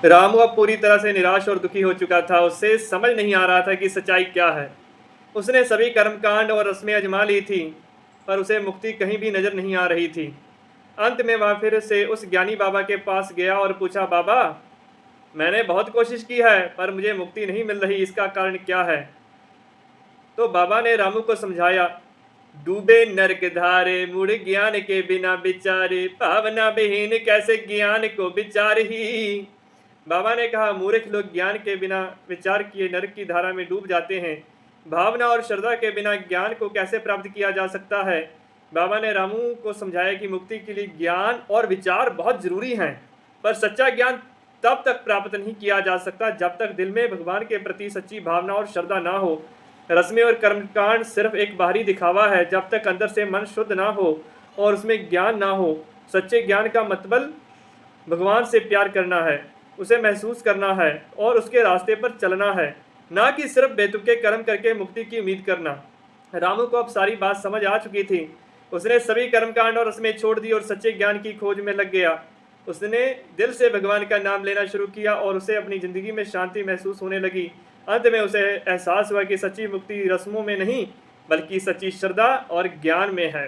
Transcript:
रामू अब पूरी तरह से निराश और दुखी हो चुका था। उससे समझ नहीं आ रहा था कि सच्चाई क्या है। उसने सभी कर्मकांड और रस्में आजमा ली थी, पर उसे मुक्ति कहीं भी नजर नहीं आ रही थी। अंत में वह फिर से उस ज्ञानी बाबा के पास गया और पूछा, बाबा, मैंने बहुत कोशिश की है पर मुझे मुक्ति नहीं मिल रही, इसका कारण क्या है? तो बाबा ने रामू को समझाया, डूबे नरक धारे मुड़ ज्ञान के बिना विचारे, भावना विहीन कैसे ज्ञान को विचार ही। बाबा ने कहा, मूर्ख लोग ज्ञान के बिना विचार किए नरक की धारा में डूब जाते हैं। भावना और श्रद्धा के बिना ज्ञान को कैसे प्राप्त किया जा सकता है? बाबा ने रामू को समझाया कि मुक्ति के लिए ज्ञान और विचार बहुत जरूरी हैं, पर सच्चा ज्ञान तब तक प्राप्त नहीं किया जा सकता जब तक दिल में भगवान के प्रति सच्ची भावना और श्रद्धा ना हो। रस्में और कर्मकांड सिर्फ एक बाहरी दिखावा है। जब तक अंदर से मन शुद्ध ना हो और उसमें ज्ञान ना हो। सच्चे ज्ञान का मतलब भगवान से प्यार करना है, उसे महसूस करना है और उसके रास्ते पर चलना है, ना कि सिर्फ बेतुके कर्म करके मुक्ति की उम्मीद करना। रामू को अब सारी बात समझ आ चुकी थी। उसने सभी कर्मकांड और रस्में छोड़ दी और सच्चे ज्ञान की खोज में लग गया। उसने दिल से भगवान का नाम लेना शुरू किया और उसे अपनी जिंदगी में शांति महसूस होने लगी। अंत में उसे एहसास हुआ कि सच्ची मुक्ति रस्मों में नहीं, बल्कि सच्ची श्रद्धा और ज्ञान में है।